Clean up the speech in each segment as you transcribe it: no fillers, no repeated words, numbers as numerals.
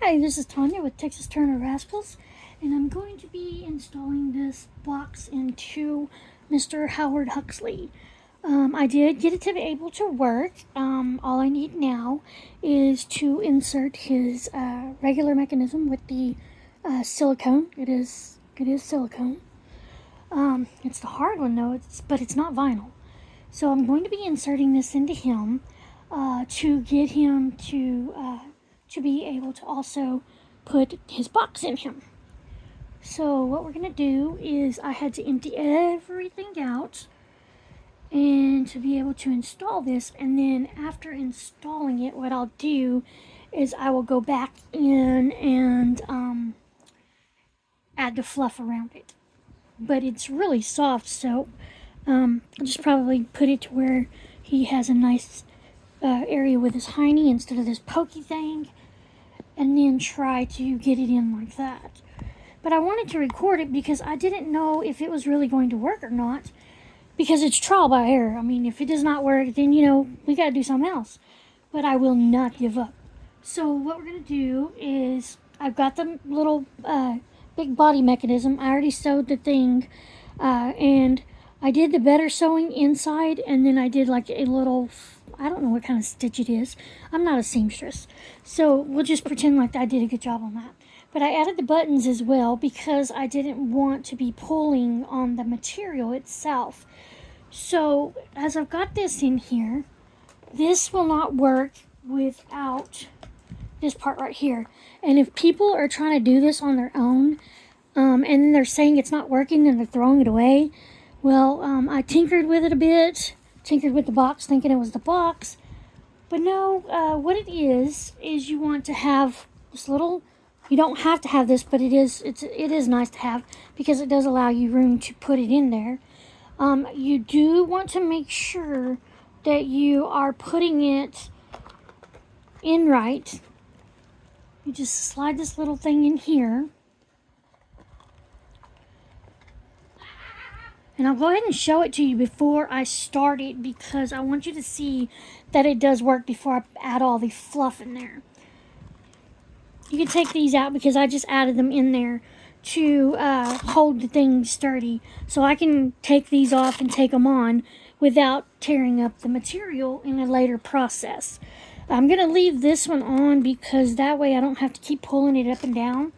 Hi, this is Tanya with Texas Turner Rascals, and I'm going to be installing this box into Mr. Howard Huxley. I did get it to be able to work. All I need now is to insert his regular mechanism with the silicone. It is silicone. It's the hard one though, but it's not vinyl. So I'm going to be inserting this into him to get him to be able to also put his box in him. So what we're going to do is I had to empty everything out and to be able to install this, and then after installing it, what I'll do is I will go back in and add the fluff around it. But it's really soft, so I'll just probably put it to where he has a nice area with his hiney instead of this pokey thing, and then try to get it in like that. But I wanted to record it because I didn't know if it was really going to work or not, because it's trial by error. I mean, if it does not work, then, we got to do something else. But I will not give up. So what we're going to do is, I've got the little big body mechanism. I already sewed the thing, and I did the better sewing inside, and then I did like a little, I don't know what kind of stitch it is. I'm not a seamstress, so we'll just pretend like I did a good job on that. But I added the buttons as well because I didn't want to be pulling on the material itself. So as I've got this in here, this will not work without this part right here. And if people are trying to do this on their own, and they're saying it's not working and they're throwing it away, well, I tinkered with it a bit, tinkered with the box thinking it was the box. But no, what it is you want to have this little, you don't have to have this, but it is nice to have because it does allow you room to put it in there. You do want to make sure that you are putting it in right. You just slide this little thing in here. And I'll go ahead and show it to you before I start it because I want you to see that it does work before I add all the fluff in there. You can take these out because I just added them in there to hold the thing sturdy. So I can take these off and take them on without tearing up the material in a later process. I'm going to leave this one on because that way I don't have to keep pulling it up and down.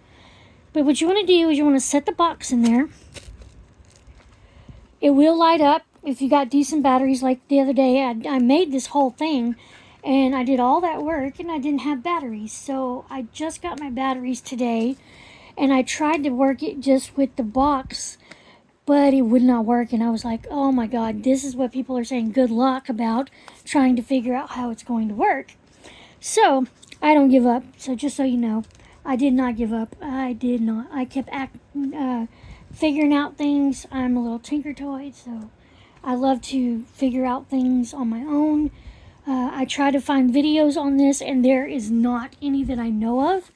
But what you want to do is you want to set the box in there. It will light up if you got decent batteries. Like the other day, I made this whole thing, and I did all that work, and I didn't have batteries. So I just got my batteries today, and I tried to work it just with the box, but it would not work. And I was like, oh my God, this is what people are saying good luck about trying to figure out how it's going to work. So I don't give up. So just so you know, I did not give up. I did not. I kept figuring out things. I'm a little tinkertoid, so I love to figure out things on my own. I try to find videos on this, and there is not any that I know of.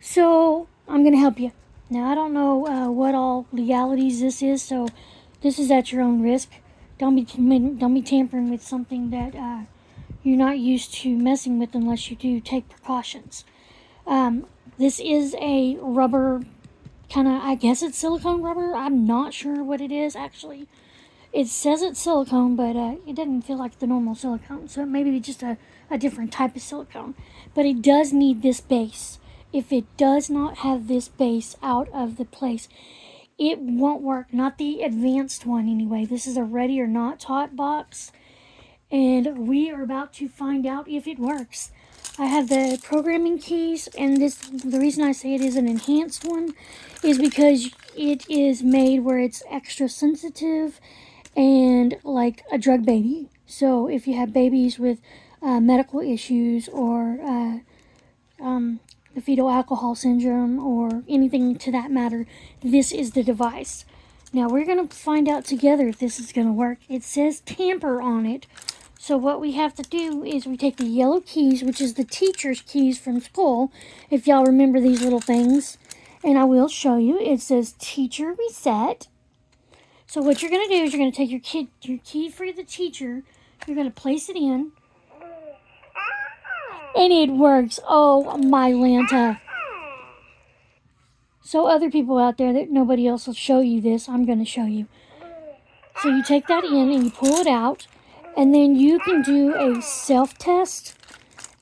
So I'm going to help you. Now, I don't know what all legalities this is, so this is at your own risk. Don't be tampering with something that you're not used to messing with unless you do take precautions. This is a rubber kind of, I guess it's silicone rubber. I'm not sure what it is actually. It says it's silicone, but it doesn't feel like the normal silicone. So it may be just a different type of silicone. But it does need this base. If it does not have this base out of the place, it won't work. Not the advanced one anyway. This is a ready or not taught box. And we are about to find out if it works. I have the programming keys, and the reason I say it is an enhanced one is because it is made where it's extra sensitive and like a drug baby. So if you have babies with medical issues or the fetal alcohol syndrome or anything to that matter, this is the device. Now we're going to find out together if this is going to work. It says tamper on it. So what we have to do is we take the yellow keys, which is the teacher's keys from school, if y'all remember these little things, and I will show you. It says teacher reset. So what you're going to do is you're going to take your key for the teacher, you're going to place it in, and it works. Oh, my Lanta. So other people out there that nobody else will show you this, I'm going to show you. So you take that in and you pull it out, and then you can do a self-test.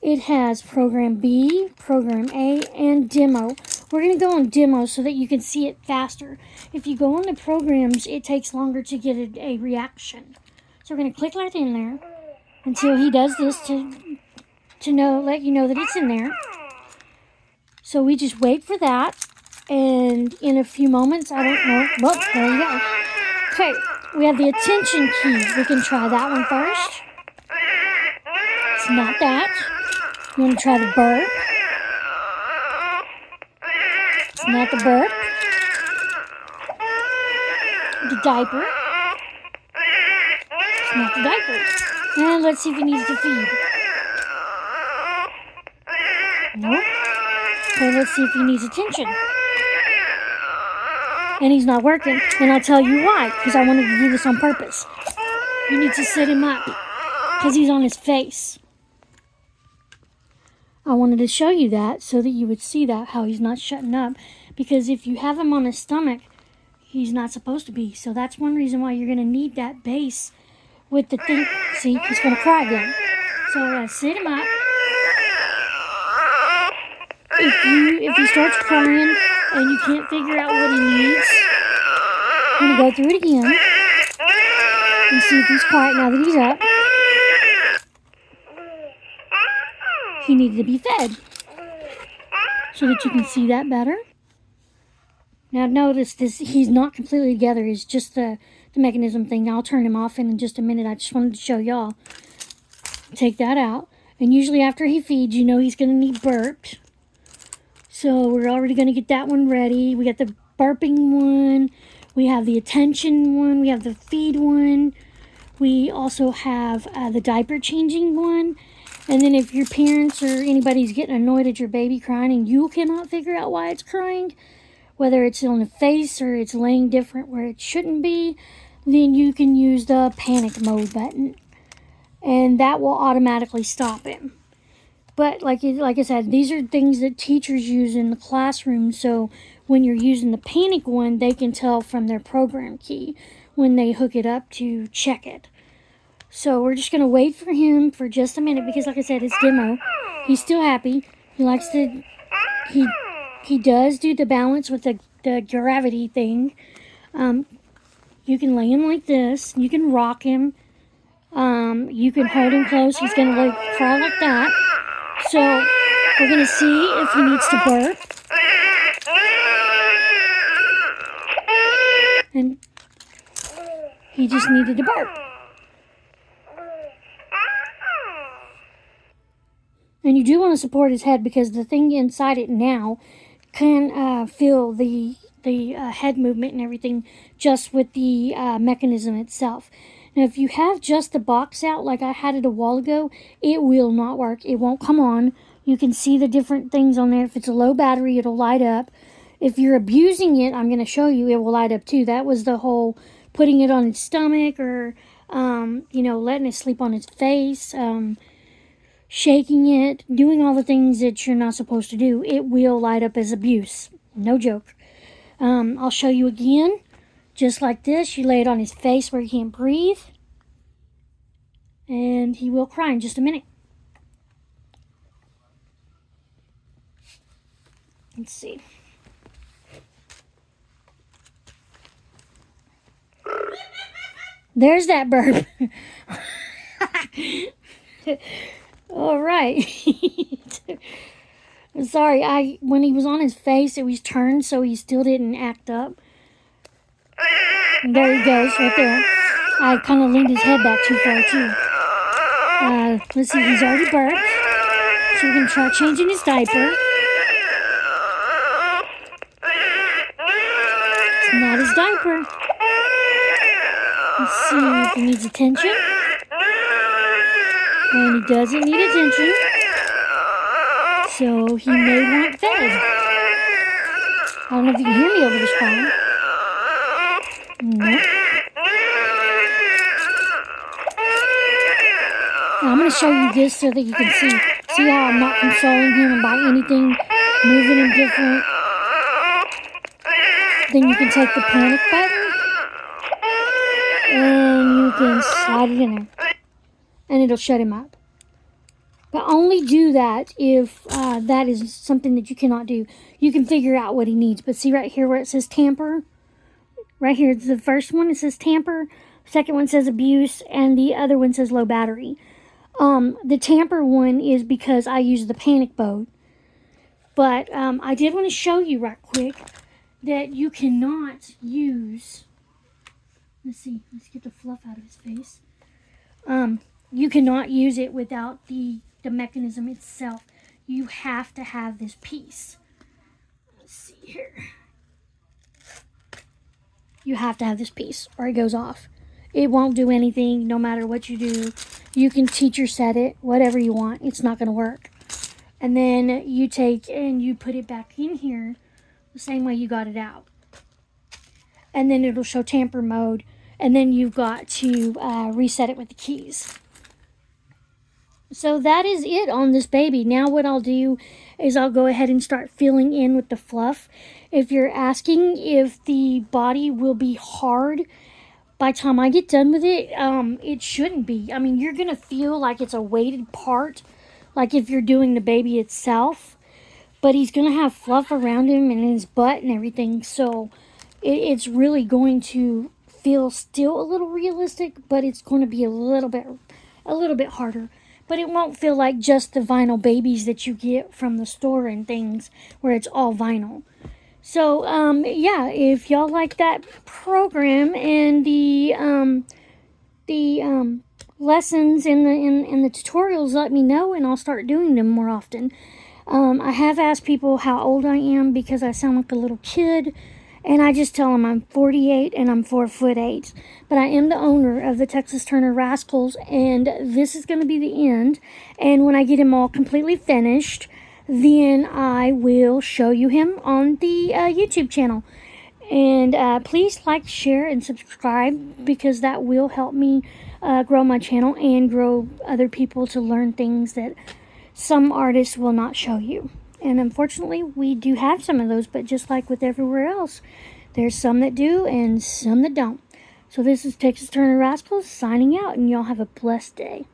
It has program B, program A, and demo. We're going to go on demo so that you can see it faster. If you go on the programs, it takes longer to get a reaction. So we're going to click right in there until he does this to let you know that it's in there. So we just wait for that, and in a few moments, I don't know. Well, there you go. Okay, we have the attention key. We can try that one first. It's not that. You want to try the burp? It's not the burp. The diaper. It's not the diaper. And let's see if he needs to feed. Nope. Okay, let's see if he needs attention. And he's not working. And I'll tell you why. Because I wanted to do this on purpose. You need to sit him up. Because he's on his face. I wanted to show you that so that you would see that, how he's not shutting up. Because if you have him on his stomach, he's not supposed to be. So that's one reason why you're going to need that base with the thing. See, he's going to cry again. So we're going to sit him up. If he starts crying and you can't figure out what he needs, I'm going to go through it again and see if he's quiet now that he's up. He needed to be fed so that you can see that better. Now notice this, he's not completely together. It's just the mechanism thing. I'll turn him off in just a minute. I just wanted to show y'all. Take that out. And usually after he feeds, you know he's going to need burped. So we're already going to get that one ready. We got the burping one. We have the attention one. We have the feed one. We also have the diaper changing one. And then if your parents or anybody's getting annoyed at your baby crying and you cannot figure out why it's crying, whether it's on the face or it's laying different where it shouldn't be, then you can use the panic mode button. And that will automatically stop him. But like I said, these are things that teachers use in the classroom. So when you're using the panic one, they can tell from their program key when they hook it up to check it. So we're just going to wait for him for just a minute because, like I said, it's demo. He's still happy. He likes to... He does do the balance with the gravity thing. You can lay him like this. You can rock him. You can hold him close. He's going to cry like that. So we're going to see if he needs to burp. And he just needed to burp. And you do want to support his head because the thing inside it now can feel the head movement and everything just with the mechanism itself. Now, if you have just the box out like I had it a while ago, it will not work. It won't come on. You can see the different things on there. If it's a low battery, it'll light up. If you're abusing it, I'm going to show you, it will light up too. That was the whole putting it on its stomach or, letting it sleep on its face, shaking it, doing all the things that you're not supposed to do. It will light up as abuse. No joke. I'll show you again. Just like this, you lay it on his face where he can't breathe. And he will cry in just a minute. Let's see. There's that burp. All right. Sorry, when he was on his face, it was turned so he still didn't act up. And there he goes, right there. I kind of leaned his head back too far, too. Let's see, he's already burped. So we're going to try changing his diaper. It's not his diaper. Let's see if he needs attention. And he doesn't need attention. So he may want fed. I don't know if you can hear me over this phone. Nope. Now I'm going to show you this so that you can see how I'm not consoling him by anything, moving him different. then you can take the panic button and you can slide it in there, and it'll shut him up. But only do that if that is something that you cannot do. You can figure out what he needs. But see right here where it says tamper? Right here, the first one, it says tamper. Second one says abuse. And the other one says low battery. The tamper one is because I use the panic mode. But I did want to show you right quick that you cannot use... Let's see. Let's get the fluff out of his face. You cannot use it without the mechanism itself. You have to have this piece. Let's see here. You have to have this piece or it goes off. It won't do anything no matter what you do. You can teacher set it, whatever you want. It's not going to work. And then you take and you put it back in here the same way you got it out. And then it'll show tamper mode. And then you've got to reset it with the keys. So that is it on this baby. Now what I'll do is I'll go ahead and start filling in with the fluff. If you're asking if the body will be hard by the time I get done with it, it shouldn't be. I mean, you're going to feel like it's a weighted part, like if you're doing the baby itself. But he's going to have fluff around him and his butt and everything. So it's really going to feel still a little realistic, but it's going to be a little bit harder. But it won't feel like just the vinyl babies that you get from the store and things where it's all vinyl. So, yeah, if y'all like that program and the lessons and the tutorials, let me know and I'll start doing them more often. I have asked people how old I am because I sound like a little kid. And I just tell them I'm 48 and I'm 4'8". But I am the owner of the Texas Turner Rascals. And this is going to be the end. And when I get him all completely finished, then I will show you him on the YouTube channel. And please like, share, and subscribe because that will help me grow my channel and grow other people to learn things that some artists will not show you. And unfortunately, we do have some of those, but just like with everywhere else, there's some that do and some that don't. So this is Texas Turner Rascals signing out, and y'all have a blessed day.